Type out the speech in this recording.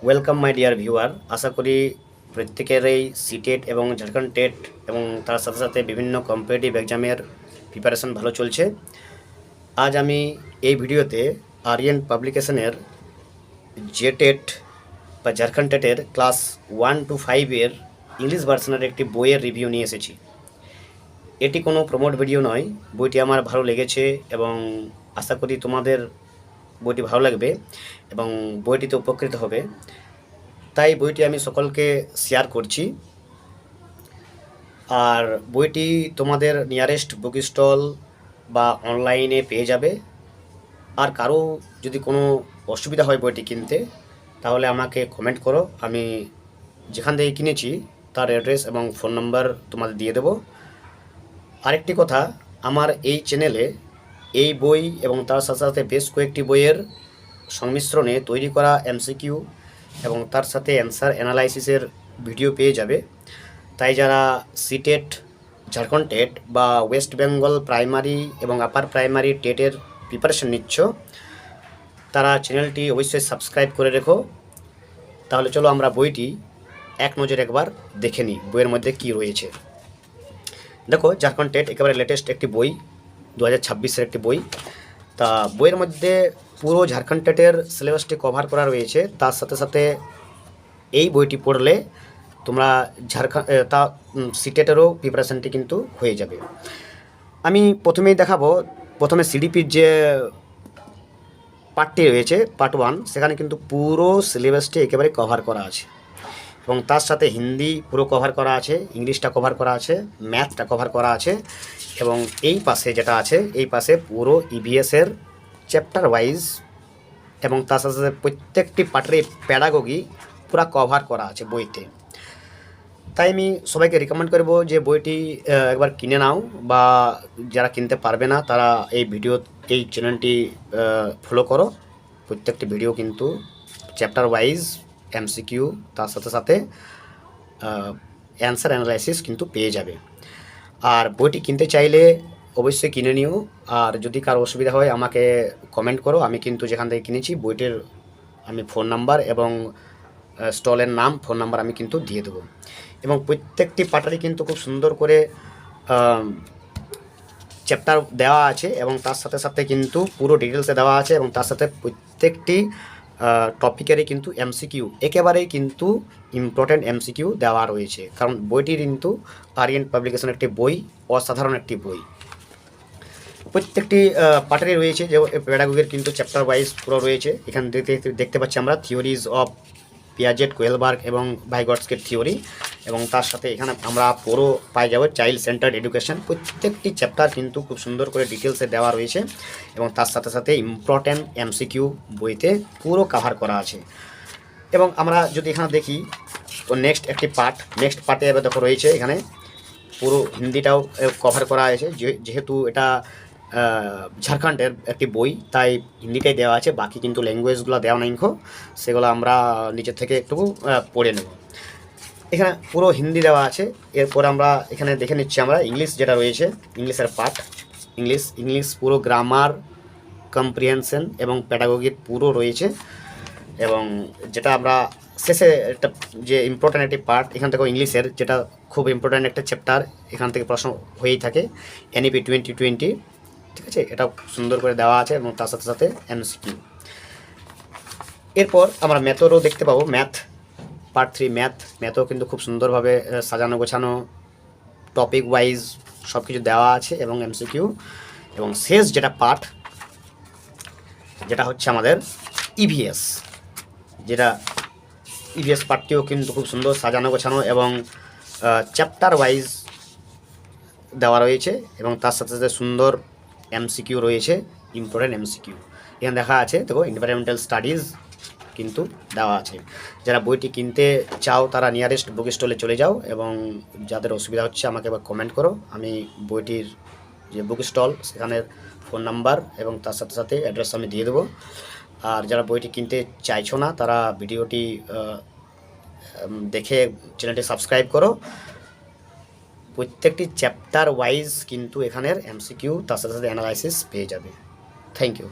Welcome my dear viewer. আশা করি প্রত্যেকেরই সিটেট এবং ঝাড়খণ্ড টেট এবং তার সাথে সাথে বিভিন্ন কম্পিটিটিভ এক্সামের প্রিপারেশন ভালো চলছে। আজ আমি এই ভিডিওতে আরিয়ান পাবলিকেশনের জেটেট বা ঝাড়খণ্ড টেটের ক্লাস 1 to 5 এর ইংলিশ ভার্সনের একটি বইয়ের রিভিউ নিয়ে এসেছি। এটি কোনো প্রমোট ভিডিও নয়, বইটি আমার ভালো লেগেছে এবং আশা করি তোমাদের বইটি ভালো লাগবে এবং বইটিতে উপকৃত হবে, তাই বইটি আমি সকলকে শেয়ার করছি। আর বইটি তোমাদের নিয়ারেস্ট বুক স্টল বা অনলাইনে পেয়ে যাবে। আর কারো যদি কোনো অসুবিধা হয় বইটি কিনতে, তাহলে আমাকে কমেন্ট করো, আমি যেখান থেকে কিনেছি তার অ্যাড্রেস এবং ফোন নাম্বার তোমাদের দিয়ে দেবো। আরেকটি কথা, আমার এই চ্যানেলে এই বই এবং তার সাথে সাথে বেশ কয়েকটি বইয়ের সংমিশ্রণে তৈরি করা এমসিকিউ এবং তার সাথে অ্যান্সার অ্যানালাইসিসের ভিডিও পেয়ে যাবে। তাই যারা সিটেট, ঝাড়খণ্ড টেট বা ওয়েস্ট বেঙ্গল প্রাইমারি এবং আপার প্রাইমারি টেটের প্রিপারেশন নিচ্ছ, তারা চ্যানেলটি অবশ্যই সাবস্ক্রাইব করে রেখো। তাহলে চলো আমরা বইটি এক নজরে একবার দেখে নিই বইয়ের মধ্যে কী রয়েছে। দেখো, ঝাড়খণ্ড টেট একেবারে লেটেস্ট একটি বই, 2026-এর একটি বই। তা বইয়ের মধ্যে পুরো ঝাড়খণ্ড টেটের সিলেবাসটি কভার করা রয়েছে। তার সাথে সাথে এই বইটি পড়লে তোমরা সিটেটেরও প্রিপারেশানটি কিন্তু হয়ে যাবে। আমি প্রথমেই দেখাবো, প্রথমে সিডিপির যে পার্টটি রয়েছে, পার্ট 1, সেখানে কিন্তু পুরো সিলেবাসটি একেবারে কভার করা আছে এবং তার সাথে হিন্দি পুরো কভার করা আছে, ইংলিশটা কভার করা আছে, ম্যাথটা কভার করা আছে এবং এই পাশে যেটা আছে, এই পাশে পুরো ইভিএসের চ্যাপ্টার ওয়াইজ এবং তার সাথে সাথে প্রত্যেকটি পার্টের প্যাডাগোগি পুরো কভার করা আছে বইতে। তাই আমি সবাইকে রিকমেন্ড করব যে বইটি একবার কিনে নাও, বা যারা কিনতে পারবে না তারা এই চ্যানেলটি ফলো করো। প্রত্যেকটি ভিডিও কিন্তু চ্যাপ্টার ওয়াইজ এমসিকিউ, তার সাথে সাথে অ্যান্সার অ্যানালাইসিস কিন্তু পেয়ে যাবে। আর বইটি কিনতে চাইলে অবশ্যই কিনে নিও। আর যদি কারো অসুবিধা হয় আমাকে কমেন্ট করো, আমি কিন্তু যেখান থেকে কিনেছি বইটির আমি ফোন নাম্বার এবং স্টলের নাম, ফোন নাম্বার আমি কিন্তু দিয়ে দেবো। এবং প্রত্যেকটি পার্টারই কিন্তু খুব সুন্দর করে চ্যাপ্টার দেওয়া আছে এবং তার সাথে সাথে কিন্তু পুরো ডিটেলসে দেওয়া আছে এবং তার সাথে প্রত্যেকটি টপিকেরই কিন্তু এমসিকিউ, একেবারেই কিন্তু ইম্পর্ট্যান্ট এমসিকিউ দেওয়া রয়েছে। কারণ বইটি কিন্তু আরিয়ান পাবলিকেশন একটি বই, অসাধারণ একটি বই। প্রত্যেকটি পার্টারই রয়েছে, যে প্যাডাগোগের কিন্তু চ্যাপ্টার ওয়াইজ পুরো রয়েছে। এখানে দেখতে পাচ্ছি আমরা থিওরিজ অফ পিয়াজেট, কোয়েলবার্গ এবং ভাইগটস্কির থিওরি, এবং তার সাথে এখানে আমরা পুরো পাই যাবো চাইল্ড সেন্টার্ড এডুকেশন। প্রত্যেকটি চ্যাপ্টার কিন্তু খুব সুন্দর করে ডিটেলসে দেওয়া রয়েছে এবং তার সাথে সাথে ইম্পর্ট্যান্ট এমসিকিউ বইতে পুরো কভার করা আছে। এবং আমরা যদি এখানে দেখি তো নেক্সট পার্টে এবার দেখো রয়েছে, এখানে পুরো হিন্দিটাও কভার করা হয়েছে। যেহেতু এটা ঝাড়খণ্ডের একটি বই, তাই হিন্দিটাই দেওয়া আছে, বাকি কিন্তু ল্যাঙ্গুয়েজগুলো দেওয়া নাই, সেগুলো আমরা নিচের থেকে একটু পড়ে নেব। এখানে পুরো হিন্দি দেওয়া আছে। এরপর আমরা এখানে দেখে নিচ্ছি আমরা ইংলিশ যেটা রয়েছে, ইংলিশের পার্ট, ইংলিশ পুরো গ্রামার, কম্প্রিহেনশন এবং প্যাডাগোগির পুরো রয়েছে। এবং যেটা আমরা শেষে একটা যে ইম্পর্ট্যান্ট একটি পার্ট এখান থেকে ইংলিশের, যেটা খুব ইম্পর্ট্যান্ট একটা চ্যাপ্টার, এখান থেকে প্রশ্ন হয়েই থাকে, এনইপি 2020, ঠিক আছে, এটা সুন্দর করে দেওয়া আছে এবং তার সাথে সাথে এমসিকিউ। এরপর আমরা ম্যাথেরও দেখতে পাবো, পার্ট 3 ম্যাথও কিন্তু খুব সুন্দরভাবে সাজানো গোছানো, টপিক ওয়াইজ সব কিছু দেওয়া আছে এবং এমসিকিউ। এবং শেষ যেটা পার্ট, যেটা হচ্ছে আমাদের ইভিএস, যেটা ইভিএস পার্টটিও কিন্তু খুব সুন্দর সাজানো গোছানো এবং চ্যাপ্টার ওয়াইজ দেওয়া রয়েছে এবং তার সাথে সাথে সুন্দর এমসিকিউ রয়েছে, ইম্পর্টেন্ট এমসিকিউ। এখানে দেখা আছে, দেখো এনভায়রনমেন্টাল স্টাডিজ কিন্তু দেওয়া আছে। যারা বইটি কিনতে চাও তারা নিয়ারেস্ট বুক স্টলে চলে যাও, এবং যাদের অসুবিধা হচ্ছে আমাকে এবার কমেন্ট করো, আমি বইটির যে বুক স্টল সেখানের ফোন নাম্বার এবং তার সাথে সাথে অ্যাড্রেস আমি দিয়ে দেবো। আর যারা বইটি কিনতে চাইছো না তারা ভিডিওটি দেখে চ্যানেলটি সাবস্ক্রাইব করো। প্রত্যেকটি চ্যাপ্টার ওয়াইজ কিন্তু এখানের এমসিকিউ, তার সাথে সাথে অ্যানালাইসিস পেয়ে যাবে। Thank you.